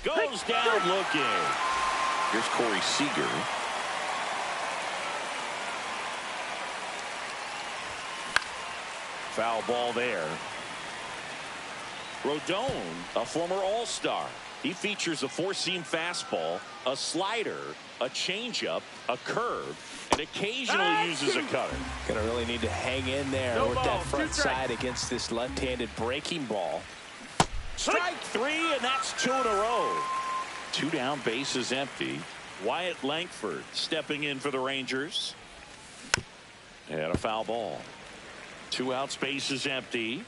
Goes down looking. Here's Corey Seager. Foul ball there. Rodon, a former All-Star. He features a four-seam fastball, a slider, a changeup, a curve, and occasionally uses a cutter. Gonna really need to hang in there with that front side against this left-handed breaking ball. Strike three, and that's 2 in a row. 2 down, bases empty. Wyatt Langford stepping in for the Rangers. And a foul ball. 2 outs, bases empty.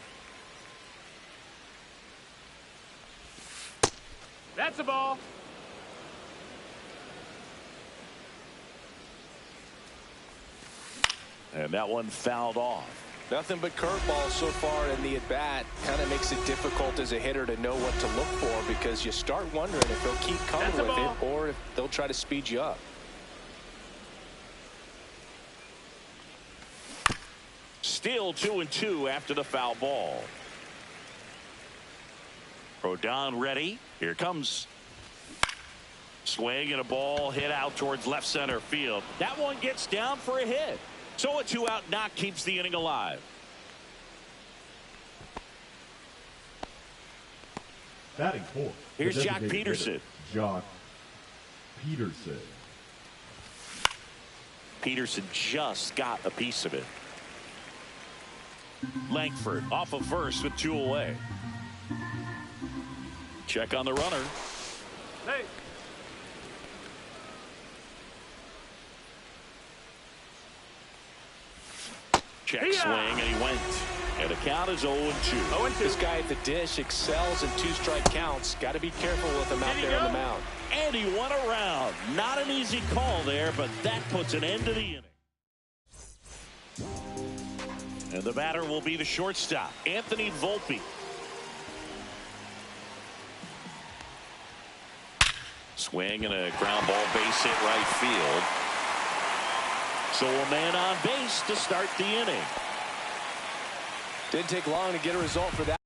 That's a ball. And that one fouled off. Nothing but curveballs so far in the at-bat. Kind of makes it difficult as a hitter to know what to look for, because you start wondering if they'll keep coming with it or if they'll try to speed you up. Still 2-2 after the foul ball. Rodon ready. Here comes. Swing and a ball hit out towards left center field. That one gets down for a hit. So a 2-out knock keeps the inning alive. Batting fourth. Here's Jock Peterson. Jock Peterson. Peterson just got a piece of it. Langford off of first with 2 away. Check on the runner. Hey. Check swing, and he went. And the count is 0-2. This guy at the dish excels in 2-strike counts. Got to be careful with him out there on the mound. And he went around. Not an easy call there, but that puts an end to the inning. And the batter will be the shortstop, Anthony Volpe. Swing and a ground ball, base hit right field. So a man on base to start the inning. Didn't take long to get a result for that.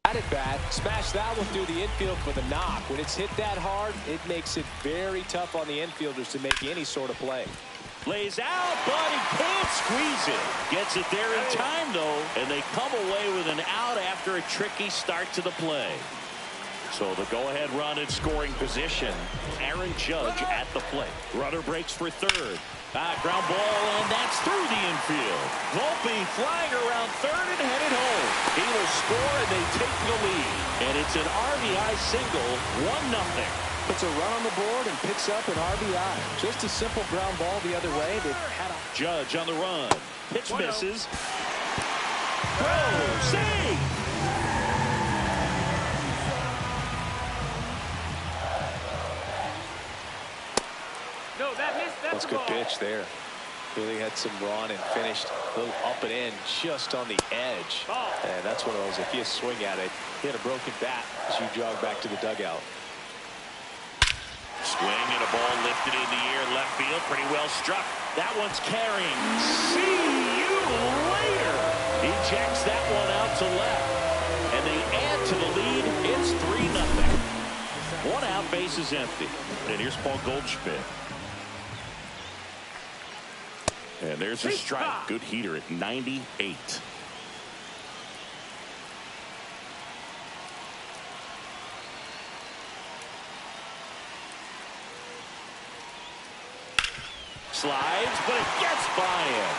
At bat, smash that one through the infield for the knock. When it's hit that hard, it makes it very tough on the infielders to make any sort of play. Lays out, but he can't squeeze it. Gets it there in time, though, and they come away with an out after a tricky start to the play. So the go-ahead run in scoring position. Aaron Judge at the plate. Runner breaks for third. Ground ball, and that's through the infield. Volpe flying around third and headed home. He will score, and they take the lead. And it's an RBI single, 1-0. Puts a run on the board and picks up an RBI. Just a simple ground ball the other way. Judge on the run. Pitch misses. Throw, save. No, that missed. That's a good pitch there. Really had some run and finished a little up and in just on the edge. And that's one of those, if you swing at it, hit a broken bat as you jog back to the dugout. Swing and a ball lifted in the air, left field, pretty well struck. That one's carrying. See you later. He jacks that one out to left. And they add to the lead. It's 3-0. 1 out, bases empty. And here's Paul Goldschmidt. And there's a strike. Good heater at 98. Slides, but it gets by him.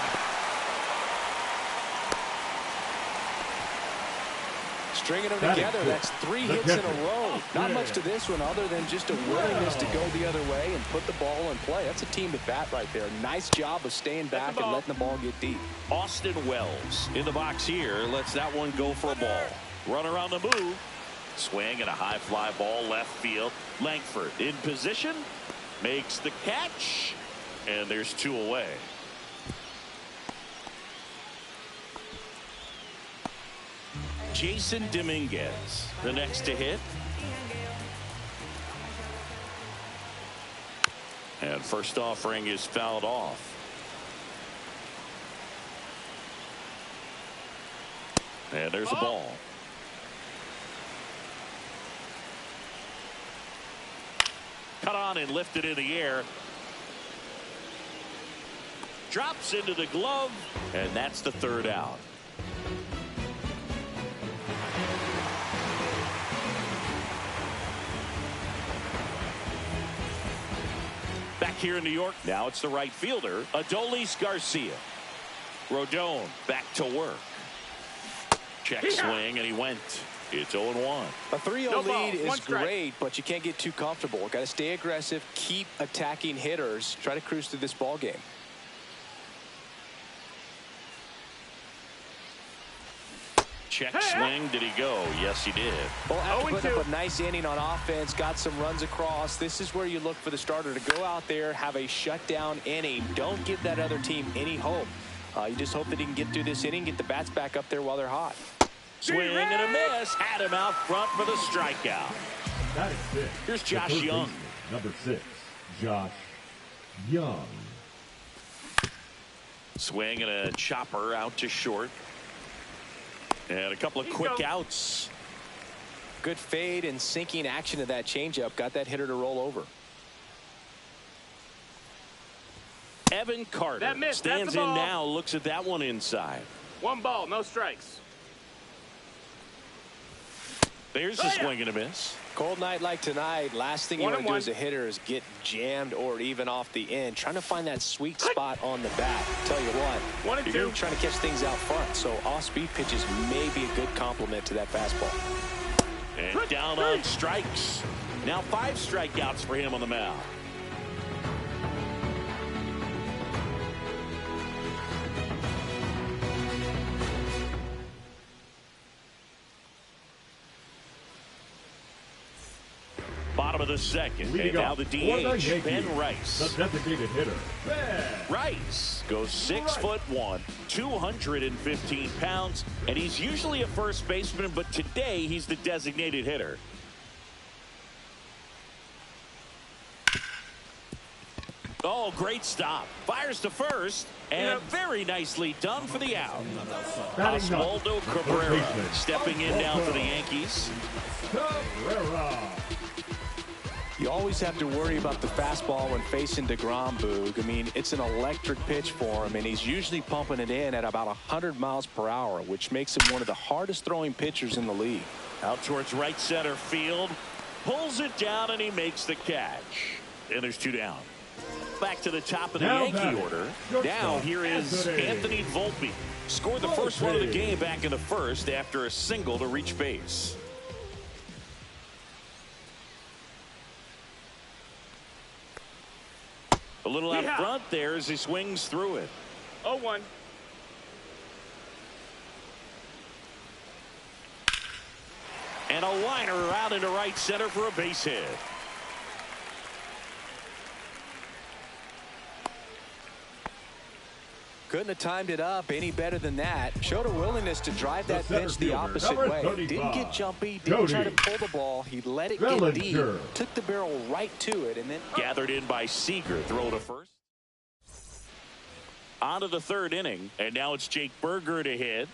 Stringing them Batting together, fifth, that's 3 the hits in a catcher. row. Not much to this one other than just a willingness to go the other way and put the ball in play. That's a team at bat right there. Nice job of staying back and letting the ball get deep. Austin Wells in the box here. Lets that one go for a ball. Runner on the move. Swing and a high fly ball left field. Langford in position. Makes the catch. And there's 2 away. Jason Dominguez, the next to hit. And first offering is fouled off. And there's a ball. Cut on and lifted in the air. Drops into the glove. And that's the 3rd out. Back here in New York, now it's the right fielder, Adolis Garcia. Rodon back to work. Check swing, and he went. It's 0-1. A 3-0 lead is great, but you can't get too comfortable. Got to stay aggressive, keep attacking hitters, try to cruise through this ball game. Check swing. Did he go? Yes, he did. Well, after putting up a nice inning on offense, got some runs across, this is where you look for the starter to go out there, have a shutdown inning. Don't give that other team any hope. You just hope that he can get through this inning, get the bats back up there while they're hot. Swing and a miss. Had him out front for the strikeout. That is 6. Here's Josh Young. Number 6, Josh Young. Swing and a chopper out to short. And a couple of quick outs. Good fade and sinking action of that changeup. Got that hitter to roll over. Evan Carter stands in now. Looks at that one inside. 1 ball, no strikes. There's the swing and a miss. Cold night like tonight, last thing you want to do as a hitter is get jammed or even off the end. Trying to find that sweet spot on the bat. Tell you what, you're trying to catch things out front, so off-speed pitches may be a good complement to that fastball. And down on strikes. Now 5 strikeouts for him on the mound. Bottom of the second, and now the DH, Ben Rice. The designated hitter, Ben Rice goes 6'1", 215 pounds, and he's usually a first baseman, but today he's the designated hitter. Oh, great stop. Fires to first, and very nicely done for the out. Oswaldo Cabrera stepping in now for the Yankees. Cabrera. You always have to worry about the fastball when facing DeGrom, Boog. I mean, it's an electric pitch for him, and he's usually pumping it in at about 100 miles per hour, which makes him one of the hardest throwing pitchers in the league. Out towards right center field. Pulls it down, and he makes the catch. And there's 2 down. Back to the top of the Yankee order. Now here is Anthony Volpe. Scored the first one of the game back in the first after a single to reach base. A little out front there as he swings through it. 0-1. And a liner around into right center for a base hit. Couldn't have timed it up any better than that. Showed a willingness to drive that pitch the opposite way. Didn't get jumpy, didn't try to pull the ball. He let it get deep, took the barrel right to it, and then gathered in by Seager. Throw to first. On to the 3rd inning, and now it's Jake Berger to hit.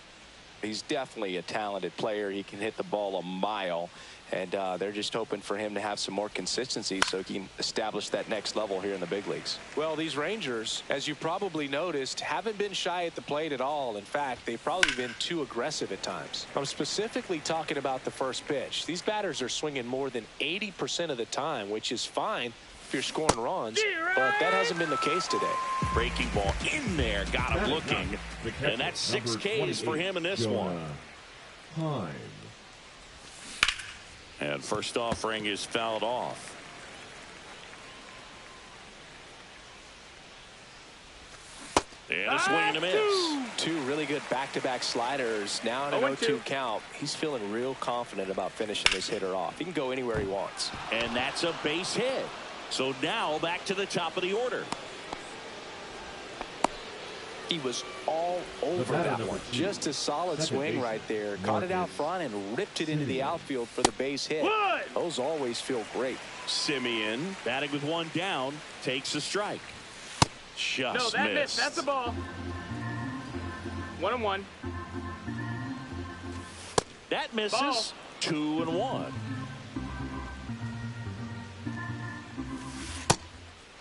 He's definitely a talented player. He can hit the ball a mile, and they're just hoping for him to have some more consistency so he can establish that next level here in the big leagues. Well, these Rangers, as you probably noticed, haven't been shy at the plate at all. In fact, they've probably been too aggressive at times. I'm specifically talking about the first pitch. These batters are swinging more than 80% of the time, which is fine if you're scoring runs, but that hasn't been the case today. Breaking ball in there, got him looking, and that's 6 Ks for him in this one. Time. And first offering is fouled off. And a swing and a miss. Two really good back-to-back sliders. Now in an 0-2 count. He's feeling real confident about finishing this hitter off. He can go anywhere he wants. And that's a base hit. So now back to the top of the order. He was all over that one. Just a solid swing right there. Caught it out front and ripped it into the outfield for the base hit. Those always feel great. Simeon batting with one down takes a strike. Just no, that missed. missed. That's a ball. 1-1. That misses. Ball. 2-1.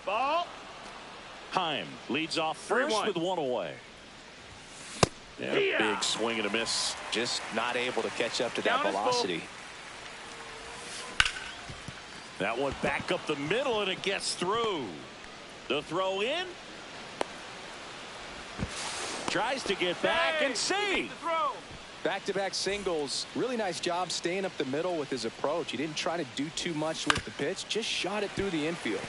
Ball. Heim leads off first 3-1. with one away. And a big swing and a miss. Just not able to catch up to that velocity. That one back up the middle and it gets through. The throw in. Tries to get back and see. Back-to-back singles. Really nice job staying up the middle with his approach. He didn't try to do too much with the pitch. Just shot it through the infield.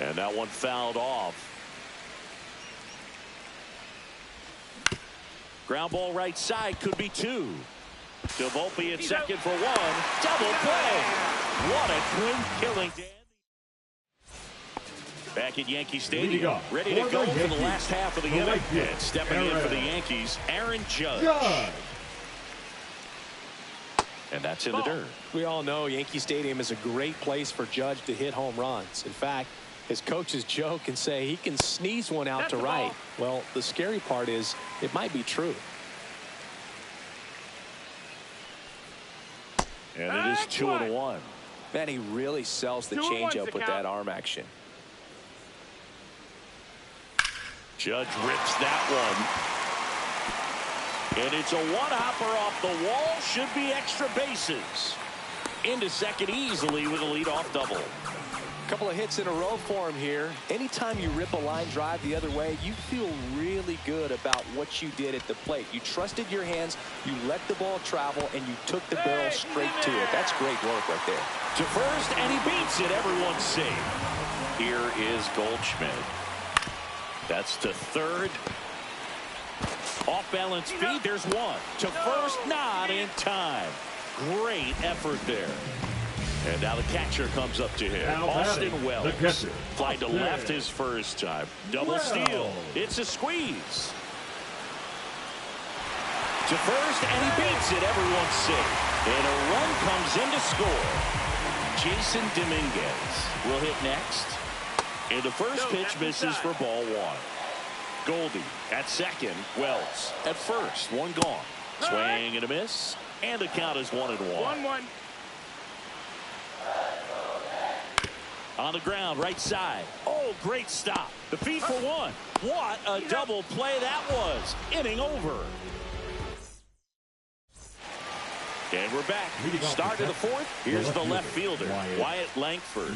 And that one fouled off. Ground ball right side, could be two. Volpe at second for one. Double play. What a twin killing. Back at Yankee Stadium, ready to go for the last half of the inning. And stepping in for the Yankees, Aaron Judge. And that's in the dirt. We all know Yankee Stadium is a great place for Judge to hit home runs. In fact, his coaches joke and say he can sneeze one out to right. Well, the scary part is it might be true. And it is 2-1. Man, he really sells the changeup with that arm action. Judge rips that one. And it's a one-hopper off the wall. Should be extra bases. Into second easily with a leadoff double. Couple of hits in a row for him here. Anytime you rip a line drive the other way, you feel really good about what you did at the plate. You trusted your hands, you let the ball travel, and you took the barrel straight to it. That's great work right there. To first, and he beats it. Everyone's safe. Here is Goldschmidt. That's to third. Off balance feed. There's one. To first, not in time. Great effort there. And now the catcher comes up to him. Austin Wells. Fly to left his first time. Double steal. It's a squeeze. To first, and he beats it. Everyone's safe. And a run comes in to score. Jason Dominguez will hit next. And the first pitch misses for ball one. Goldie at second. Wells at first. One gone. Swing and a miss. And the count is 1-1. 1-1. On the ground, right side. Oh, great stop. The feed for one. What a double play that was. Inning over. And we're back. Start of the fourth. Here's the left fielder, Wyatt Langford.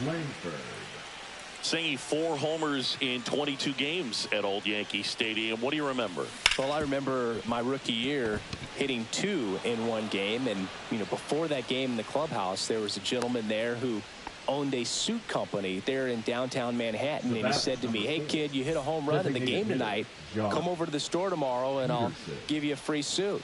Singing 4 homers in 22 games at Old Yankee Stadium. What do you remember? Well, I remember my rookie year hitting 2 in one game. And, you know, before that game in the clubhouse, there was a gentleman there who owned a suit company there in downtown Manhattan. And he said to me, hey, kid, you hit a home run in the game tonight. Come over to the store tomorrow and I'll give you a free suit.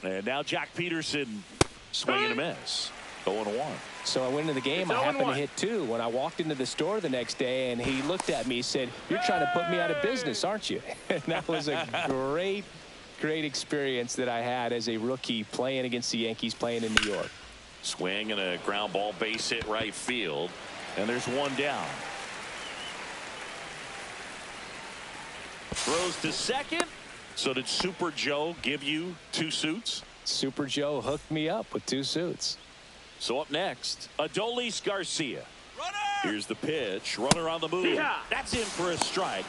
And now Jack Peterson swinging a miss. 0-1. So I went into the game. I happened to hit 2 when I walked into the store the next day, and he looked at me and said, you're trying to put me out of business, aren't you? And that was a great experience that I had as a rookie playing against the Yankees, playing in New York. Swing and a ground ball base hit right field. And there's one down. Throws to second. So did Super Joe give you 2 suits? Super Joe hooked me up with 2 suits. So up next, Adolis Garcia. Runner! Here's the pitch. Runner on the move. That's in for a strike.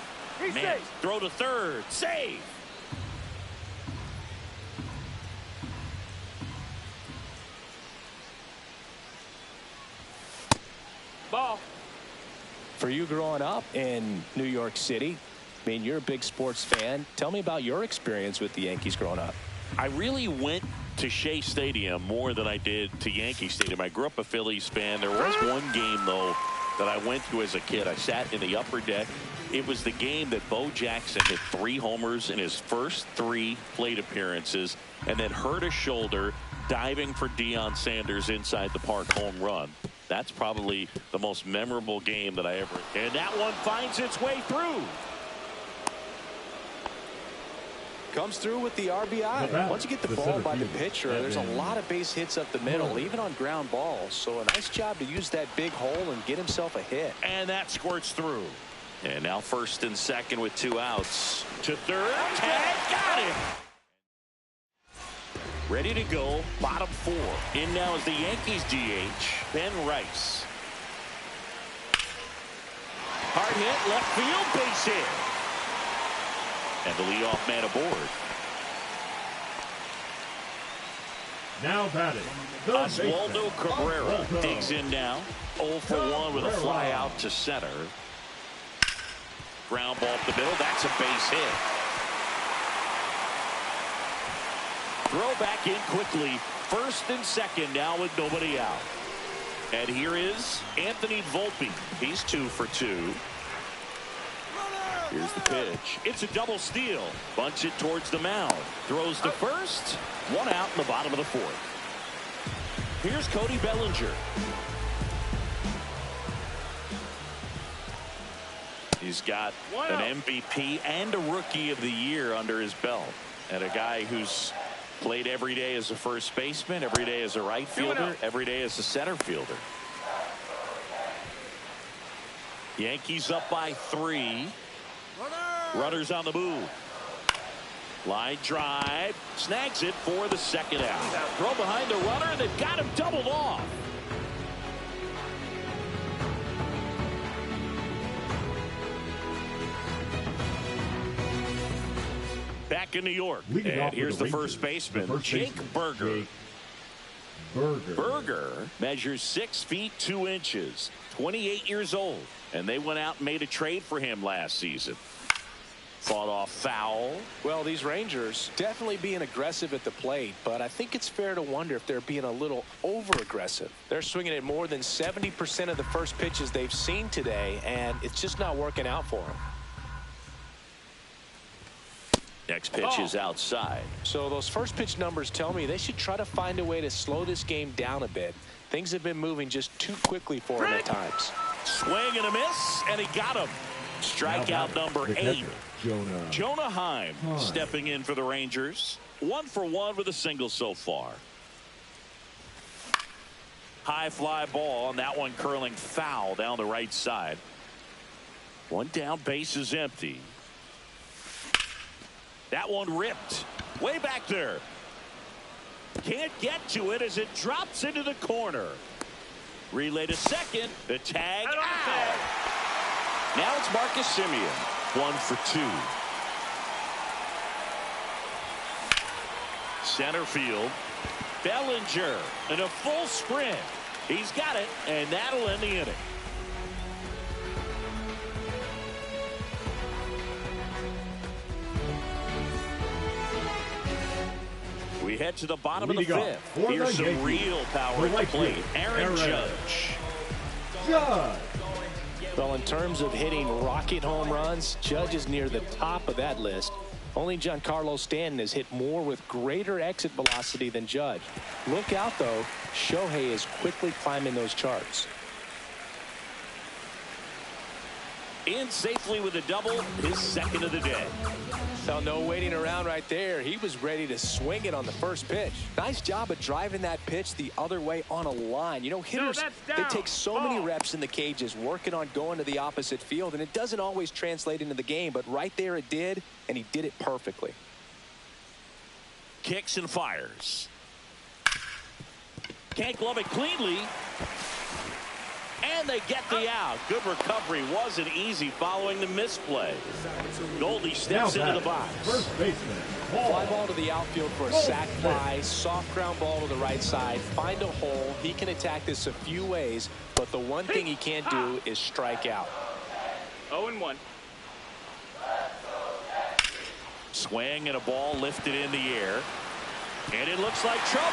Man, throw to third. Save. Ball. For you growing up in New York City, I mean, you're a big sports fan. Tell me about your experience with the Yankees growing up. I really went to Shea Stadium more than I did to Yankee Stadium. I grew up a Phillies fan. There was one game, though, that I went to as a kid. I sat in the upper deck. It was the game that Bo Jackson hit 3 homers in his first 3 plate appearances and then hurt his shoulder diving for Deion Sanders inside the park home run. That's probably the most memorable game that I ever. And that one finds its way through. Comes through with the RBI. Once you get the ball by the pitcher, there's a lot of base hits up the middle, even on ground balls. So a nice job to use that big hole and get himself a hit. And that squirts through. And now first and second with 2 outs. To third. Tag, got it. Ready to go, bottom 4. In now is the Yankees DH, Ben Rice. Hard hit, left field, base hit. And the leadoff man aboard. Now batting, Oswaldo Cabrera digs in now. 0 for 1 with a fly out to center. Ground ball up the middle. That's a base hit. Throw back in quickly. First and second now with nobody out. And here is Anthony Volpe. He's 2 for 2. Here's the pitch. It's a double steal. Bunts it towards the mound. Throws to first. 1 out in the bottom of the 4th. Here's Cody Bellinger. He's got an MVP and a Rookie of the Year under his belt. And a guy who's played every day as a first baseman, every day as a right fielder, every day as a center fielder. Yankees up by 3. Runners on the move. Line drive. Snags it for the second out. Throw behind the runner. They've got him doubled off. Back in New York. And here's the first baseman, Jake Burger. Burger measures 6 feet 2 inches, 28 years old. And they went out and made a trade for him last season. Fought off foul. Well, these Rangers definitely being aggressive at the plate, but I think it's fair to wonder if they're being a little over-aggressive. They're swinging at more than 70% of the first pitches they've seen today, and it's just not working out for them. Next pitch is outside. So those first pitch numbers tell me they should try to find a way to slow this game down a bit. Things have been moving just too quickly for him at times. Swing and a miss, and he got him. Strikeout number 8. Jonah Heim stepping in for the Rangers. 1 for 1 with a single so far. High fly ball, and that one curling foul down the right side. 1 down, base is empty. That one ripped way back there. Can't get to it as it drops into the corner. Relay to second. The tag out. Now it's Marcus Semien. 1 for 2. Center field. Bellinger in a full sprint. He's got it, and that'll end the inning. We head to the bottom of the 5th. Here's some real power at the plate. Aaron Judge. Well, in terms of hitting rocket home runs, Judge is near the top of that list. Only Giancarlo Stanton has hit more with greater exit velocity than Judge. Look out, though. Shohei is quickly climbing those charts. In safely with a double, his second of the day. Now, no waiting around right there. He was ready to swing it on the first pitch. Nice job of driving that pitch the other way on a line. You know, hitters, they take so many reps in the cages working on going to the opposite field, and it doesn't always translate into the game, but right there it did, and he did it perfectly. Kicks and fires. Can't glove it cleanly. And they get the out. Good recovery. Wasn't easy following the misplay. Goldie steps into the box. First baseman. Fly ball to the outfield for a sac fly. Soft ground ball to the right side. Find a hole. He can attack this a few ways, but the one thing he can't do is strike out. 0-1. Swing and a ball lifted in the air. And it looks like trouble.